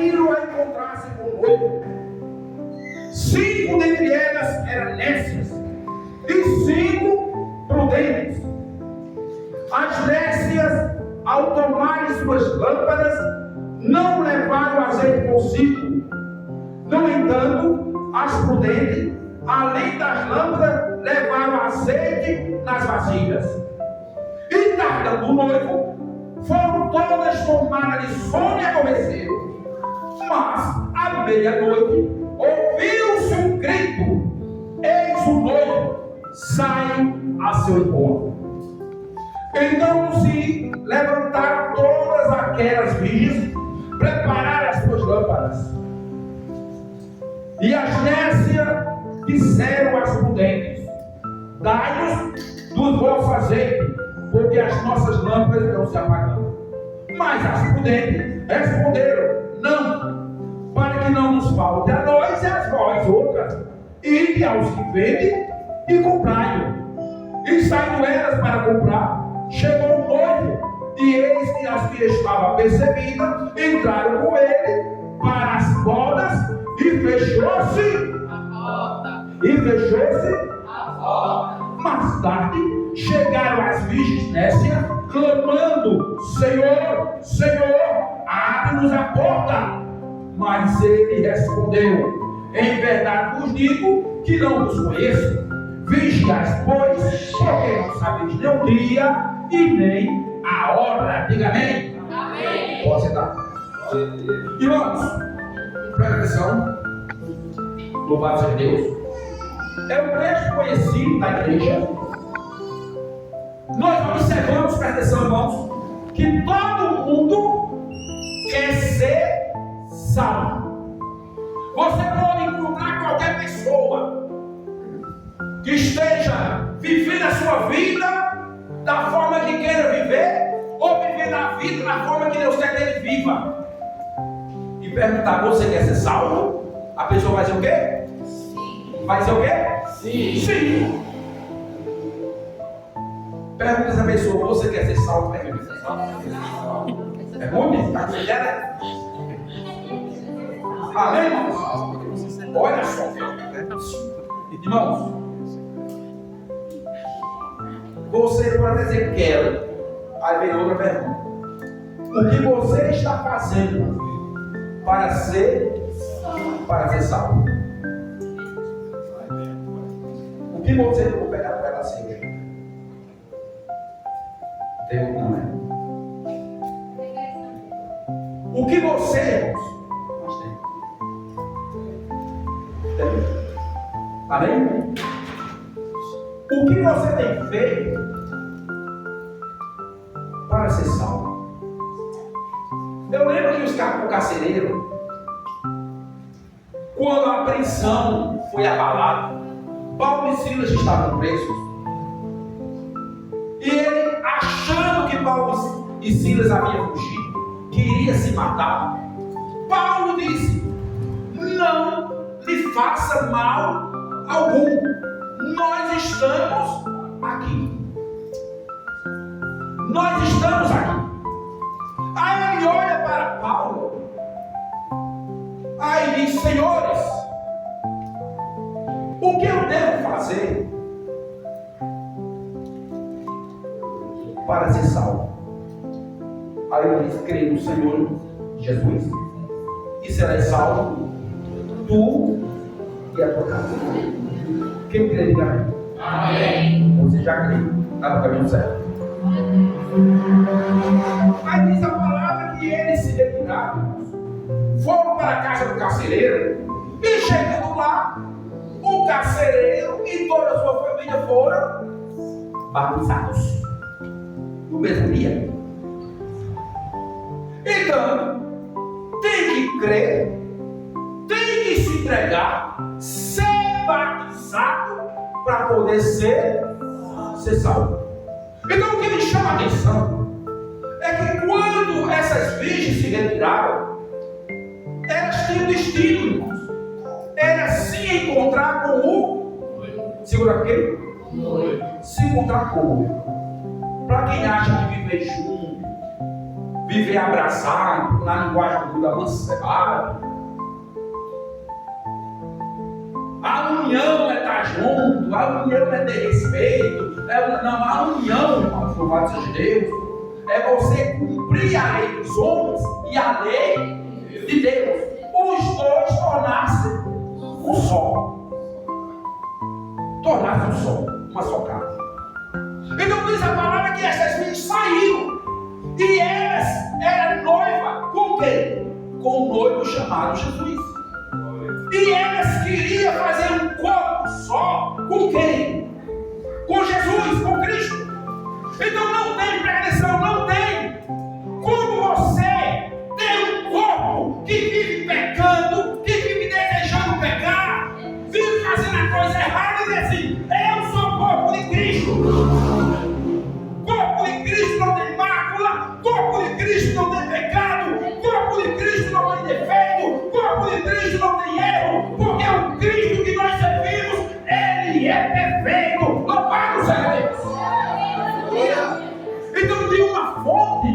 seguiram a encontrar-se com o noivo. 5 dentre elas eram nécias e 5 prudentes. As nécias, ao tomarem suas lâmpadas, não levaram azeite consigo. No entanto, as prudentes, além das lâmpadas, levaram azeite nas vasilhas. E tardando o noivo, foram todas tomadas de sono e adormeceram. Mas, à meia-noite, ouviu-se um grito: eis o noivo, sai a seu encontro. Então se levantaram todas aquelas virgens, prepararam as suas lâmpadas. E as nécias disseram às prudentes: dai-nos do vosso azeite, porque as nossas lâmpadas estão se apagando. Mas as prudentes responderam: não, para que não nos falte a nós e a vós outras, ide aos que vendem e comprai-o. E saindo elas para comprar, chegou o noivo, e eis que as que estavam apercebidas entraram com ele para as bodas, e fechou-se a porta. Mais tarde chegaram as virgens nécias, clamando: Senhor, Senhor, abre-nos a porta. Mas ele respondeu: em verdade vos digo que não vos conheço. Vigiais, pois, porque não sabeis nem o dia e nem a hora. Diga amém. Amém. Pode sentar. Irmãos, presta atenção. Louvado seja Deus. É um texto conhecido da igreja. Nós observamos, presta atenção, irmãos, que todo mundo quer ser salvo. Você pode encontrar qualquer pessoa que esteja vivendo a sua vida da forma que queira viver, ou vivendo a vida da forma que Deus quer que ele viva, e perguntar: você quer ser salvo? A pessoa vai dizer o quê? Sim. Vai dizer o quê? Sim. Sim. Pergunta essa pessoa: você quer ser salvo? Pergunta. Está com ideia? Amém, irmãos? Olha só, irmãos, você pode dizer quero. Aí vem outra pergunta: o que você está fazendo para ser salvo? O que você não pegar para ela ser? Tem não é? O que você tem? Amém? O que você tem feito para ser salvo? Eu lembro que o carcereiro, quando a prisão foi abalada, Paulo e Silas estavam presos, e ele, achando que Paulo e Silas haviam fugido, que iria se matar, Paulo disse: não lhe faça mal algum, nós estamos aqui. Nós estamos aqui. Aí ele olha para Paulo, aí diz: senhores, o que eu devo fazer para ser salvo? Aí ele diz: crê no Senhor Jesus e serás salvo, tu e a tua casa. Quem crê, diga amém. Amém. Você já crê, está no caminho certo. Aí diz a palavra que eles se retiraram, foram para a casa do carcereiro, e chegando lá, o carcereiro e toda a sua família foram batizados no mesmo dia. Então, tem que crer, tem que se entregar, ser batizado para poder ser salvo. Então, o que me chama a atenção é que quando essas virgens se retiraram, elas tinham destino, irmãos. Era se encontrar com o... Segura quem? Se encontrar com o... Para quem acha que viver junto, viver abraçado, na linguagem do mundo amancebado. A união é estar junto, a união é ter respeito. Não, a união, irmãos, louvado seja Deus, é você cumprir a lei dos homens e a lei de Deus. Os dois tornar-se um só. Tornar-se um só, uma só carne. Então diz a palavra que essas filhas saíram. E elas eram noiva com quem? Com o noivo chamado Jesus. E elas queriam fazer um corpo só com quem? Com Jesus, com Cristo. Então não tem perdição, não tem como você ter um corpo que vive pecando, que vive desejando pecar, vive fazendo a coisa errada e dizer assim: eu sou o corpo de Cristo. Corpo de Cristo não tem mácula, corpo de Cristo não tem pecado, corpo de Cristo não tem defeito, corpo de Cristo não tem erro, porque o Cristo que nós servimos, Ele é perfeito. Louvado seja Deus. Então de uma fonte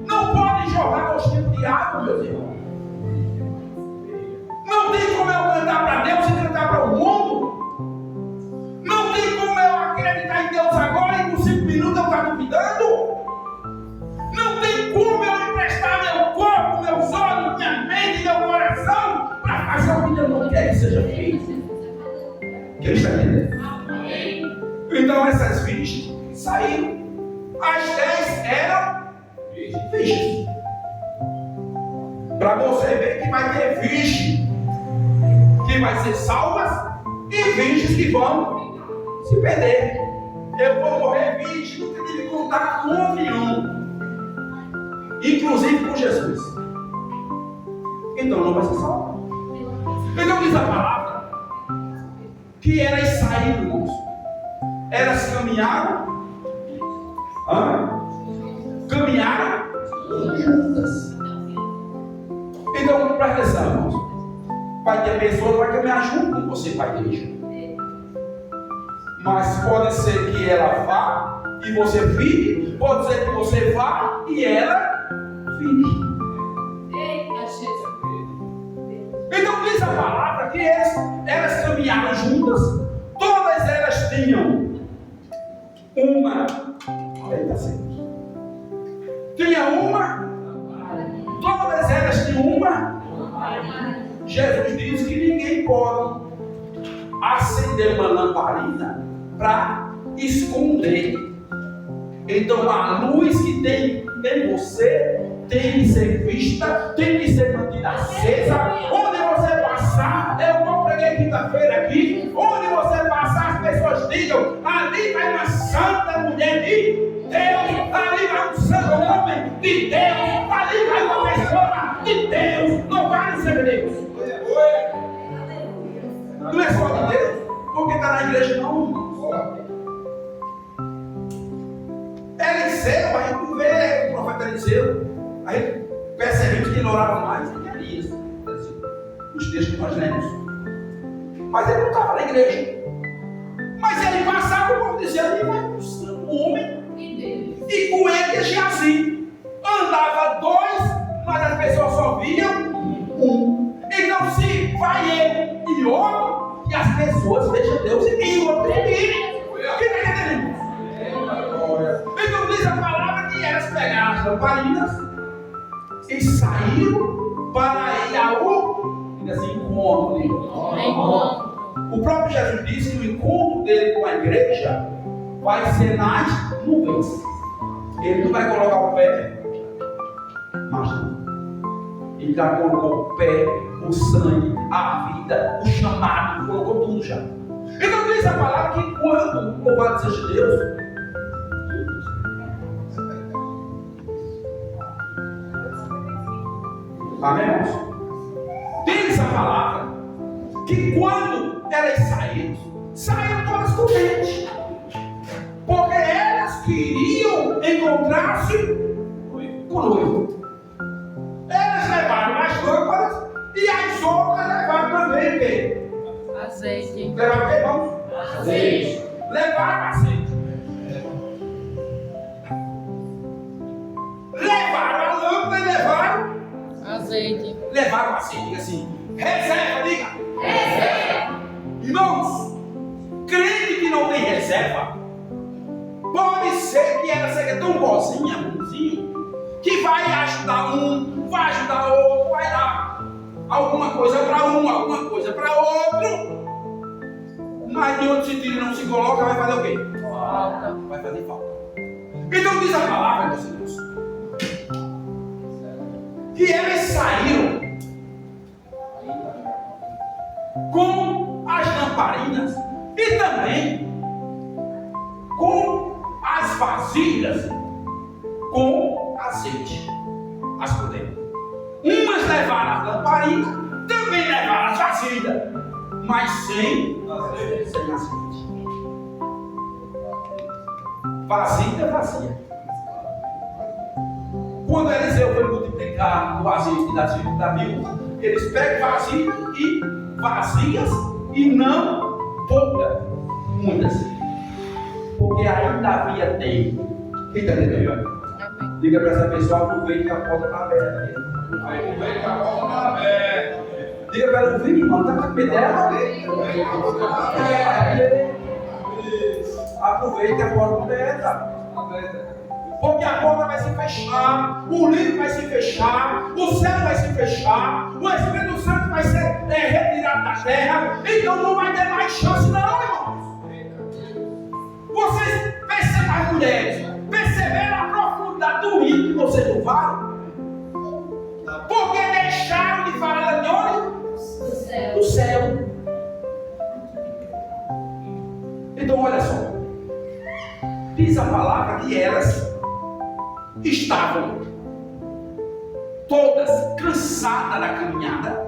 não pode jogar 2 tipos de água, meus irmãos. Não tem como eu cantar para Deus e cantar para o mundo. Não tem como eu acreditar em Deus agora e por 5 minutos eu estar duvidando. Não tem como eu emprestar meu corpo, meus olhos, minha mente, meu coração para fazer o que Deus não quer que seja feito. Quem está entendendo? Então essas virgens saíram. As 10 eram virgens. Para você ver que vai ter virgem que vai ser salvas e virgens que vão se perder. Eu vou morrer virgem, nunca tive contato com nenhum, inclusive com Jesus. Então não vai ser salvo. Então diz a palavra que elas saíram, irmãos. Elas caminharam. Caminharam juntas. Então presta atenção, irmãos. Vai ter pessoa que vai caminhar junto com você para a igreja. Mas pode ser que ela vá e você fique. Pode ser que você vá e ela fique. Então diz a palavra que elas caminharam juntas. Todas elas tinham uma. Tinha uma. Todas elas tinham uma. Jesus diz que ninguém pode acender uma lamparina para esconder. Então a luz que tem em você tem que ser vista, tem que ser mantida acesa. Onde você passar, eu preguei quinta-feira aqui, onde você passar as pessoas digam: ali vai uma santa mulher de Deus, ali vai um santo homem de Deus, ali vai uma pessoa de Deus. Louvado seja Deus. Não é só de Deus, porque está na igreja não. Eliseu, a gente vê o profeta Eliseu, a gente percebemos que ele orava mais do que Elias, nos textos que nós lemos. Mas ele não estava na igreja. Mas ele passava, o povo dizia: ali vai um santo homem, e com ele Geazi. Andava 2, mas as pessoas só viam um. Então se vai eu e outro, e as pessoas vejam Deus em mim, o outro em mim. Quem está entendendo? Então diz a palavra que elas pegaram as lamparinas e saíram para ir ao encontro. O próprio Jesus disse que o encontro dele com a igreja vai ser nas nuvens. Ele não vai colocar o pé, mas não. Ele já colocou o pé, o sangue, a vida, o chamado, colocou tudo já. Então diz a palavra que quando, louvado seja Deus, amém, irmãos? Diz a palavra que quando elas saíram todas contentes, porque elas queriam encontrar-se com o noivo. Elas levaram as lâmpadas e as outras levaram também o quê? Azeite. Levaram o quê, irmãos? Azeite. Levaram azeite. Levaram a lâmpada Azeite. Levaram azeite, diga assim, reserva, diga. Reserva. Irmãos, crente que não tem reserva, pode ser que ela seja tão boazinha, bonzinho, que vai ajudar um, vai ajudar outro, vai dar alguma coisa para um, alguma coisa para outro, mas de outro sentido não se coloca, vai fazer o quê? Falta. Vai fazer falta. Então diz a palavra, meus irmãos, que eles saíram com as lamparinas e também com as vasilhas com azeite, as prudentes. Umas levaram a lamparina, também levaram as vasilhas, mas sem azeite. Vasilha, vazia. Quando Eliseu foi multiplicar o azeite da viúva, eles pegam vasilha e vazias e não poucas, muitas. Porque ainda havia tempo. Quem está entendendo? Diga para essa pessoa, aproveite que a porta está aberta. Aproveite que a porta está aberta. Diga para ela, ouvir, irmão, está com medo dela? Aproveite que a porta está aberta. Porque a porta vai se fechar, o livro vai se fechar, o céu vai se fechar, o Espírito Santo vai ser retirado da terra, então não vai ter mais chance não, irmãos. Vocês percebem, as mulheres, perceberam a profundidade do rio que vocês não falam? Porque deixaram de falar de onde? Do céu. Então olha só, diz a palavra que elas estavam todas cansadas da caminhada,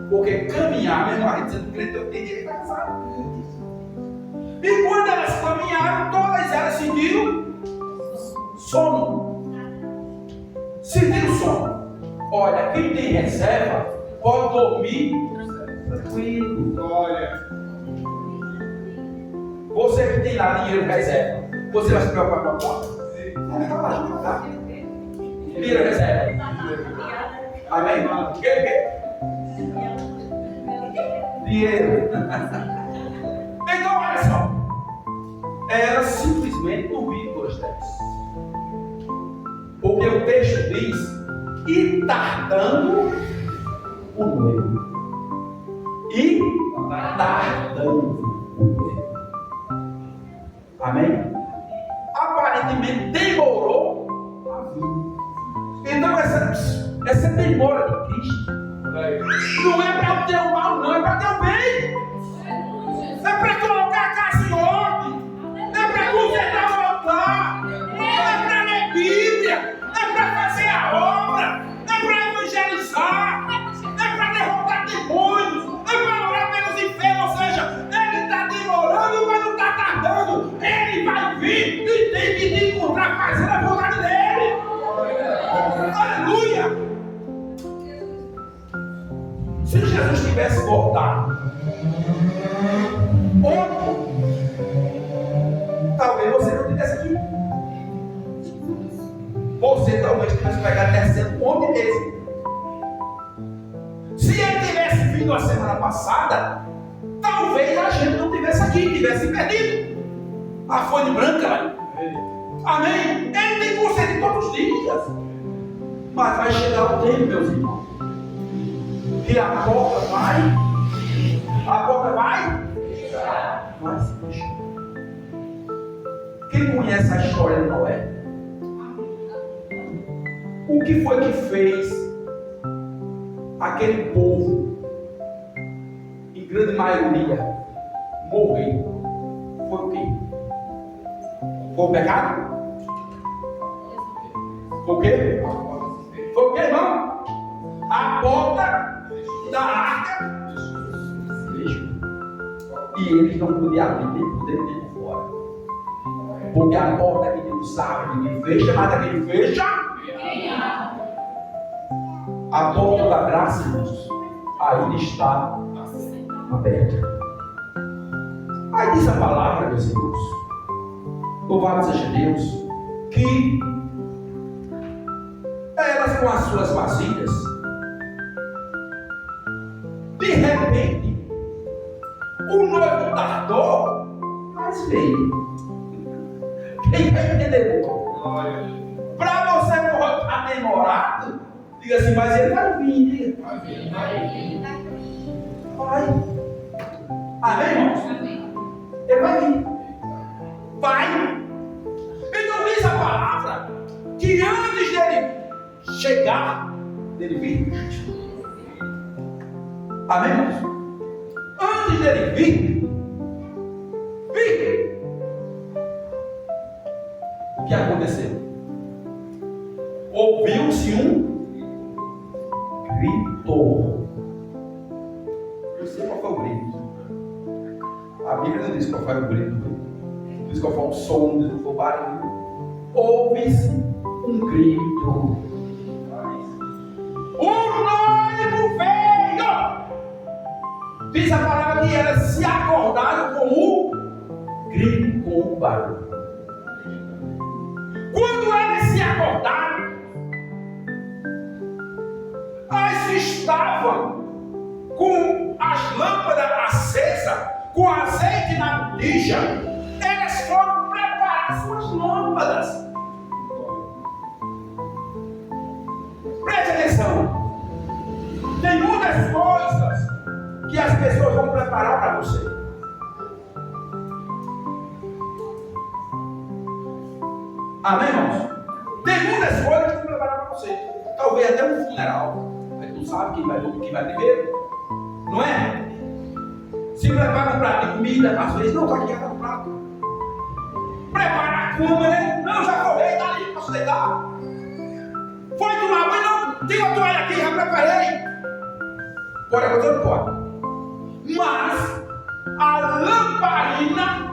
porque caminhar, mesmo a gente dizendo crente, eu tenho direito a cansar. E quando elas caminharam, todas elas sentiram sono. Sentiram sono. Olha, quem tem reserva pode dormir tranquilo. Olha, você que tem lá dinheiro reserva, você vai se preocupar com a porta? Tá? Tira reserva. Amém? Dinheiro. Então olha só, ela simplesmente dormiu por os 10. Porque o texto diz, e tardando o noivo. E tardando o noivo. Amém? Aparentemente demorou a vir. Então essa demora de Cristo não é para o teu mal, não, é para o teu bem. É para colocar a casa em ordem. É para consertar o altar. É para ler Bíblia. É para fazer a obra. É para evangelizar. É para derrotar demônios. É para orar pelos enfermos. Ou seja, ele está demorando, mas não está tardando. Ele vai vir e tem que te encontrar fazendo a vontade dele. Aleluia! Se Jesus tivesse voltado ontem, talvez você não estivesse aqui. Você talvez tivesse pegado descendo ontem mesmo. Se ele tivesse vindo a semana passada, talvez a gente não estivesse aqui, tivesse perdido a folha branca. Né? Amém? Ele tem conselho todos os dias. Mas vai chegar o tempo, meus irmãos, que a porta vai se fechar. Quem conhece a história de Noé? O que foi que fez aquele povo, em grande maioria, morrer? Foi o quê? Foi o pecado? Foi o quê? Foi o quê, irmão? A porta da arca fechou. E eles não podiam abrir nem por dentro nem por fora. Porque a porta que Deus sabe, ninguém fecha, mas aquele fecha. A porta da graça, irmãos, ainda está aberta. Aí diz a palavra, meus irmãos, louvado seja Deus, que elas com as suas vasilhas repente, o noivo tardou, mas veio. Quem vai entender? Para você não estar demorado, diga assim, mas ele vai vir. Vai. Amém, irmãos? Ele vai vir. Vai. Então diz a palavra que antes dele chegar, dele vir. Amém, irmãos? Antes dele vir. O que aconteceu? Ouviu-se um grito. Eu sei qual foi o grito. A Bíblia não diz qual foi o grito. Não diz qual foi o som, não diz qual foi o barulho. Ouve-se um grito. O noivo veio. Diz a palavra que elas se acordaram com o grito, com o barulho. Quando eles se acordaram, elas estavam com as lâmpadas acesas, com azeite na botija. Elas foram preparar suas lâmpadas. Preste atenção. Tem muitas coisas que as pessoas vão preparar para você. Amém, irmãos? Tem muitas coisas que vão preparar para você. Talvez até um funeral. Mas tu sabe quem vai primeiro. Não é? Se prepara um prato de comida, às vezes não está aqui, está no prato. Prepara a cama, né? Não, já correi, está ali, posso deitar. Foi tomar banho, não. Tem uma toalha aqui, já preparei. Pode acontecer, não pode. Mas a lamparina,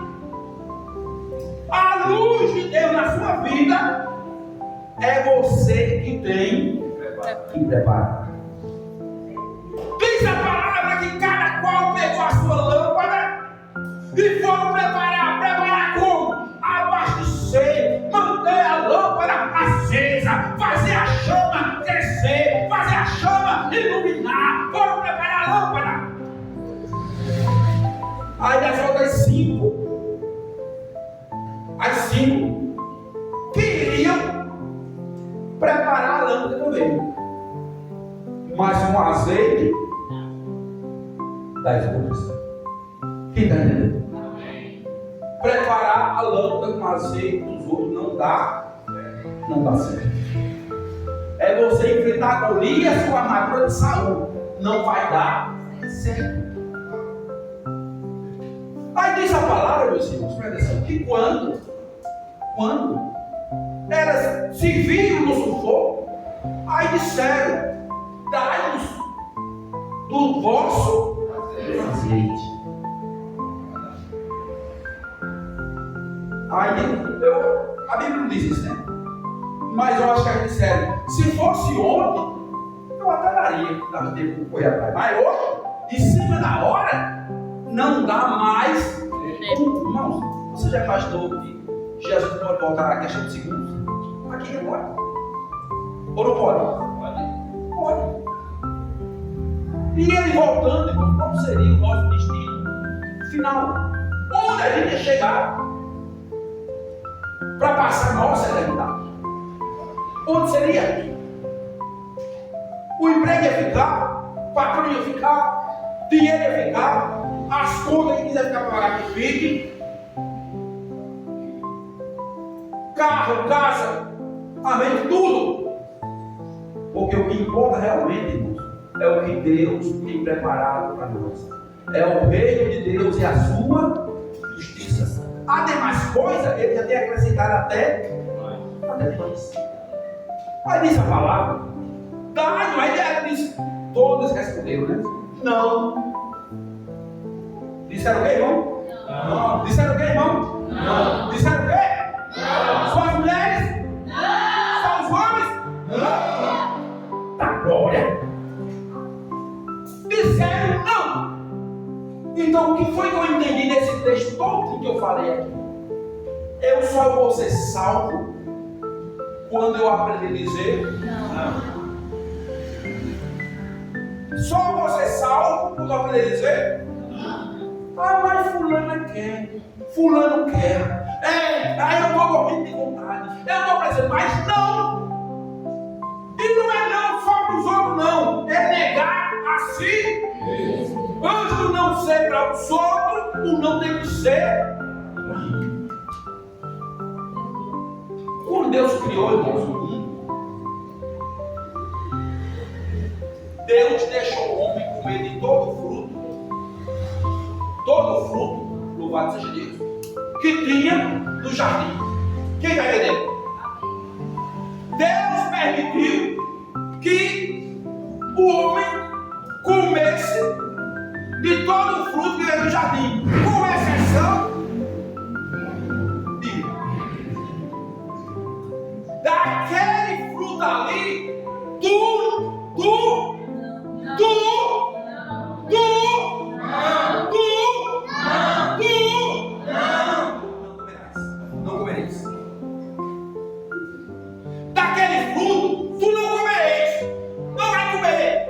a luz de Deus na sua vida, é você que tem que preparar. Diz a palavra que cada qual pegou a sua lâmpada e foram preparar. Preparar como? Abastecer, manter a lâmpada acesa, fazer a chama crescer, fazer a chama iluminar. Foram preparar a lâmpada. Aí das outras 5, as 5 queriam preparar a lâmpada também, mas com azeite das outras. Quem está entendendo? Preparar a lâmpada com azeite dos outros não dá certo. É você enfrentar Golias com a armadura de Saul, não vai dar certo. Aí diz a palavra, meus irmãos, presta atenção, que quando elas se viram no sufoco, aí disseram, dai-nos do vosso azeite. Aí a Bíblia não diz isso, né? Mas eu acho que eles disseram, se fosse ontem, eu até daria, dava tempo de correr atrás. Mas hoje, em cima da hora, não dá mais. Irmãos, você já imaginou que Jesus pode voltar na questão de segundos? Aqui não pode. Ou não pode? Pode. E ele voltando, irmão, qual seria o nosso destino final? Onde a gente ia chegar para passar a nossa eternidade? Onde seria? O emprego ia ficar, o patrão ia ficar, dinheiro ia ficar, as contas que quiser ficar para pagar que fique, carro, casa, amém, tudo. Porque o que importa realmente, irmãos, é o que Deus tem preparado para nós. É o reino de Deus e a sua justiça. As demais coisas, ele já tem acrescentado até mais. Aí diz a palavra, aí ela diz, todas responderam, né? Não. Disseram o que, irmão? Não. Disseram o que, irmão? Não. Disseram o quê? Não. São as mulheres? Não. São os homens? Não. Da glória. Disseram não. Então o que foi que eu entendi nesse texto todo que eu falei aqui? Eu só vou ser salvo quando eu aprender a dizer não. Só vou ser salvo Tu aprendeu a dizer? Ah, mas fulano quer. Fulano quer. Aí eu estou morrendo de vontade. Eu estou precisando, mas não. E não é não só para os outros, não. É negar a si. Antes do não ser para os outros, o não tem que ser. Quando Deus criou, irmãos, o mundo, Deus deixou o homem comer de todo fruto, louvado seja Deus, que tinha no jardim. Quem vai entender? Deus permitiu que o homem comesse de todo o fruto que veio do jardim, com exceção de daquele fruto ali, tu não comereis. Daquele fruto, tu não comereis. Não vai comer.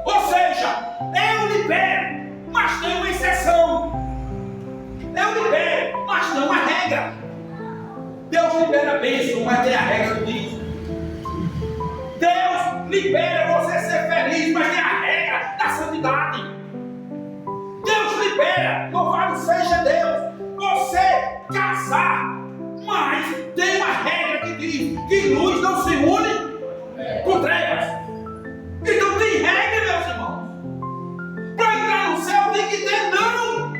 Ou seja, eu libero, mas tem uma exceção. Eu libero, mas não uma regra. Deus libera a bênção, mas tem a regra do dízimo. Deus libera você ser feliz, mas tem a regra da santidade. Deus libera, louvado seja Deus, você casar, mas tem uma regra que diz que luz não se une com trevas. Então tem regra, meus irmãos. Para entrar no céu tem que ter não.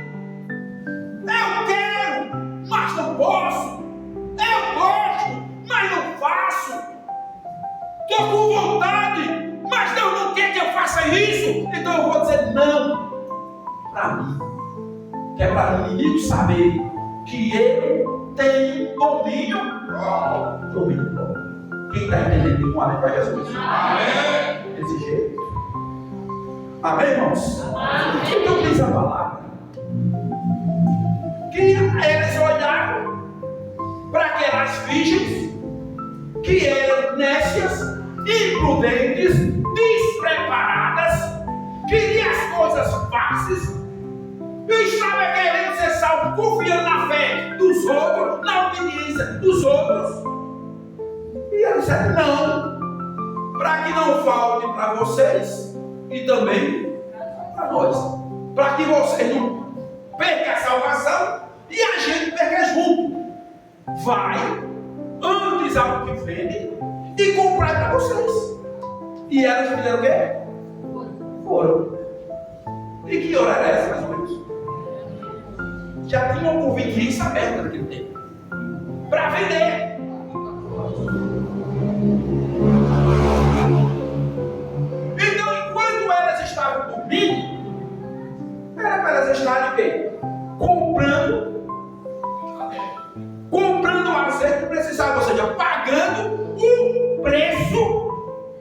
Eu quero, mas não posso. Eu gosto, mas não faço. Estou com vontade, mas Deus não quer que eu faça isso. Então eu vou dizer não para mim. Que é para o inimigo saber que eu tenho domínio próprio. Quem está entendendo com amém para Jesus? Amém. Desse jeito. Amém, irmãos? Amém. Então diz a palavra que eles olharam para aquelas virgens que eram nécias, imprudentes, despreparadas, queriam as coisas fáceis e estava querendo ser salvo, confiando na fé dos outros, na obediência dos outros. E ele disse: não, para que não falte para vocês e também para nós, para que vocês não percam a salvação e a gente perca junto. Vai antes ao que vende e comprar para vocês. E elas fizeram o quê? Foram. E que hora era essa, mais ou menos? Já tinha uma vitrine aberta naquele tempo para vender. Então, enquanto elas estavam dormindo, era para elas estarem o quê? Comprando o azeite que precisava, ou seja, pagando o preço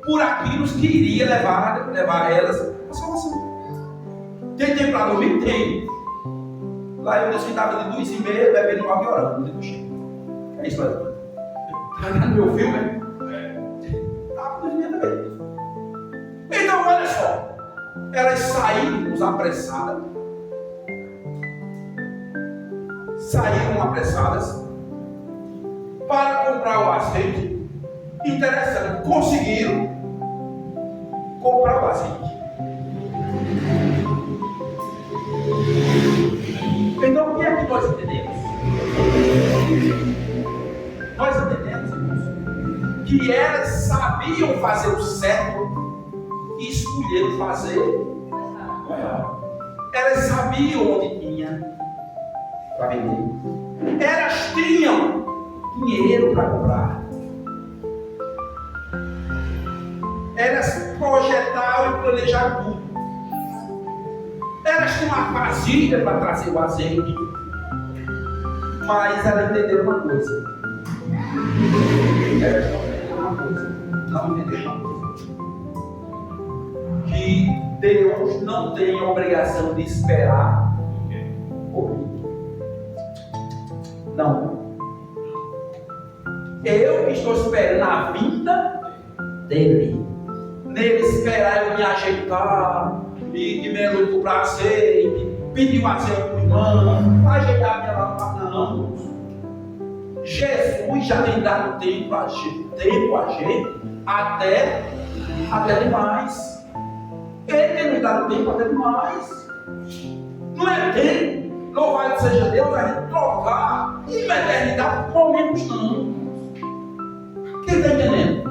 por aquilo que iria levar elas à salvação. Tem tempo para dormir? Tem. Lá eu disse que estava de 2h30 bebendo água e orando. É isso, Brasil. Está vendo meu filme? Estava dormindo também. Então, olha só. Elas saíram apressadas para comprar o azeite. Interessante, conseguiram comprar o azeite. Então, o que é que nós entendemos? Nós entendemos, irmãos, que elas sabiam fazer o certo e escolheram fazer o errado. Elas sabiam onde tinha para vender. Elas tinham dinheiro para comprar. Elas projetaram e planejaram tudo. Elas tinham uma vasilha para trazer o azeite. Mas elas entenderam uma coisa. Elas não entenderam uma coisa. Que Deus não tem a obrigação de esperar por mim. Não. Eu que estou esperando a vinda dele. Nele esperar eu me ajeitar, e que mergulhou com azeite, pediu azeite para o irmão, ajeitar minha lâmpada. Não. Jesus já tem dado tempo a gente até demais. Ele tem nos dado tempo até demais. Não é tempo, louvado seja Deus, a gente trocar uma eternidade por momentos não. Quem está entendendo?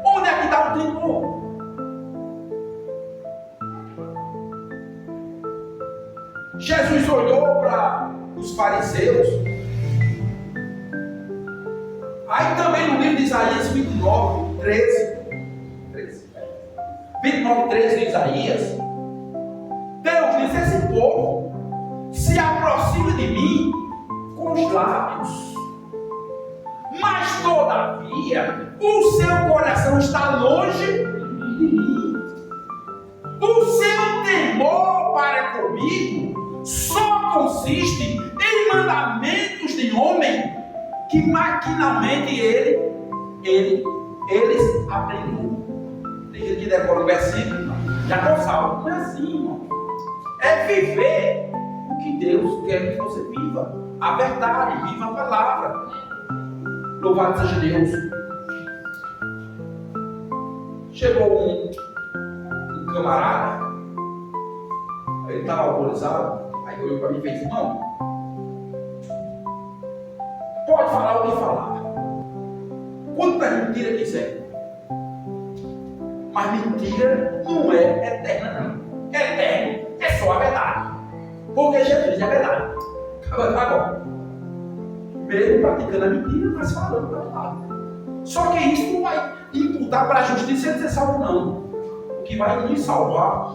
Onde é que está o tempo? Jesus olhou para os fariseus. Aí também no livro de Isaías 29, 13. 29, 13 de Isaías. Deus diz: esse povo se aproxima de mim com os lábios, mas todavia o seu coração está longe de mim. O seu temor para comigo só consiste em mandamentos de homem que maquinalmente eles aprenderam. Tem gente que decora o versículo, já não salva. Não é assim, irmão. É viver o que Deus quer que você viva. A verdade, viva a palavra. Louvado seja Deus. Chegou um camarada, ele estava alcoolizado, aí olhou para mim e fez: irmão, pode falar o que falar, quanta mentira quiser, mas mentira não é eterna, não. Eterno é só a verdade, porque Jesus é a verdade. Agora, mesmo praticando a mentira, mas falando a verdade. Só que isso não vai imputar para a justiça ele ser salvo, não. O que vai nos salvar,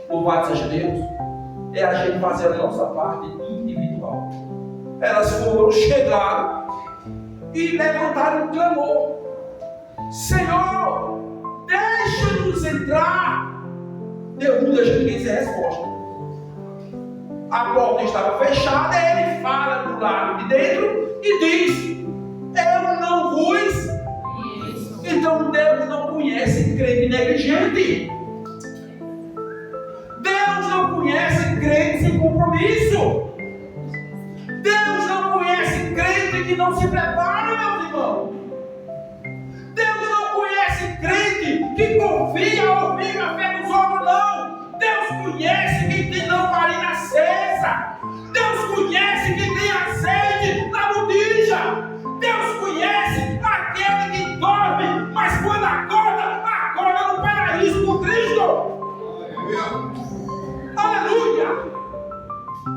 louvado seja Deus, é a gente fazer a nossa parte individual. Elas foram, chegaram e levantaram um clamor: Senhor, deixa-nos entrar. Deus não deixa ninguém sem resposta. A porta estava fechada, ele fala do lado de dentro e diz: eu não vos. Então Deus não conhece crente negligente. Deus não conhece crente sem compromisso. Deus não conhece crente que não se prepara, meus irmãos. Deus não conhece crente que confia ou fica a fé dos outros, não. Deus conhece quem tem lamparina acesa. Deus conhece quem tem azeite na botija. Deus conhece aquele que dorme, mas quando acorda no paraíso com Cristo. Aleluia!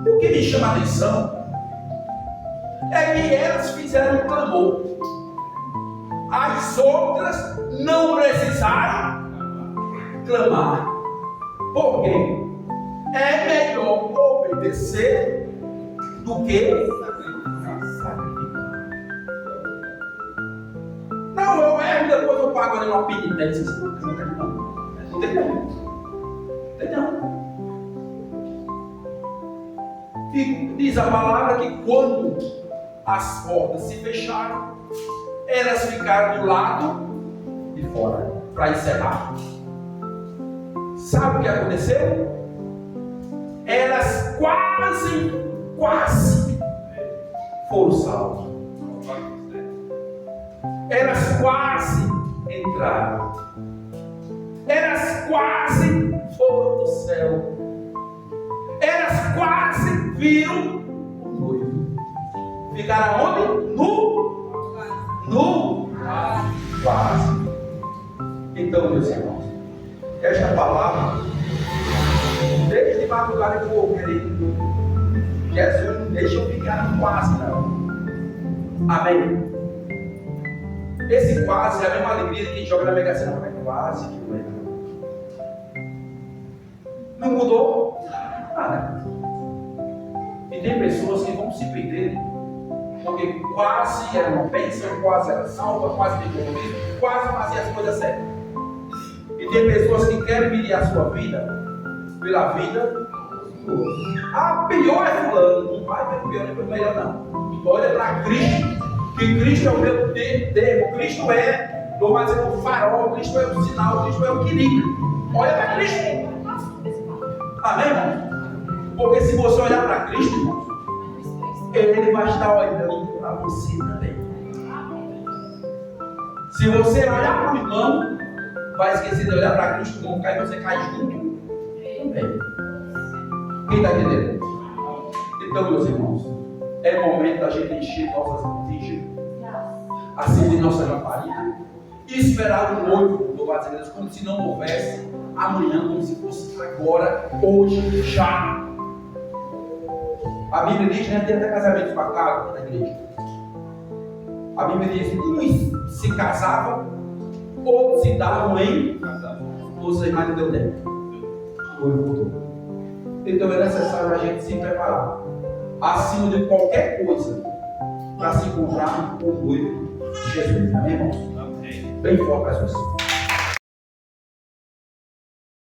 O que me chama a atenção é que elas fizeram um clamor. As outras não precisaram clamar. Por quê? É melhor obedecer do que sacrificar. Não, eu erro, depois eu pago ali uma penitência. Não tem não. E diz a palavra que quando as portas se fecharam, elas ficaram do lado de fora. Para encerrar, sabe o que aconteceu? Elas quase foram salvas. Elas quase entraram. Elas quase foram do céu. Elas quase viram o noivo. Ficaram onde? No quase. Então, meus irmãos, esta palavra, desde madrugada eu vou querido. Jesus não deixa eu ficar no quase, não. Amém. Esse quase é a mesma alegria de quem joga na Mega Sena. É quase que não é. Não mudou nada. E tem pessoas que vão se perder porque quase era uma bênção, quase era salva, quase tem compromisso, quase fazia as coisas certas. E tem pessoas que querem medir a sua vida pela vida do outro. Ah, pior é fulano. Não vai ver pior, não é melhor não. Olha para Cristo, que Cristo é o meu termo. Cristo é Louvado seja o farol, Cristo é o sinal, Cristo é o equilíbrio. Olha para Cristo. Amém, irmão? Porque se você olhar para Cristo, irmão, Ele vai estar olhando para você também. Se você olhar para o irmão, vai esquecer de olhar para Cristo, o irmão cai e você cai junto também. Quem está entendendo? Então, meus irmãos, é momento da gente encher nossas botijas, acender nossa lamparina e esperar o noivo, louvado seja Deus, como se não houvesse amanhã, como se fosse agora, hoje, já. A Bíblia diz, né, tem até casamentos marcados na igreja. A Bíblia diz, uns se casavam, outros se davam em casamento. Ou seja, mas não deu tempo. O noivo voltou. Então é necessário a gente se preparar, acima de qualquer coisa, para se encontrar com o noivo de Jesus. Amém, irmãos? Bem forte para as pessoas.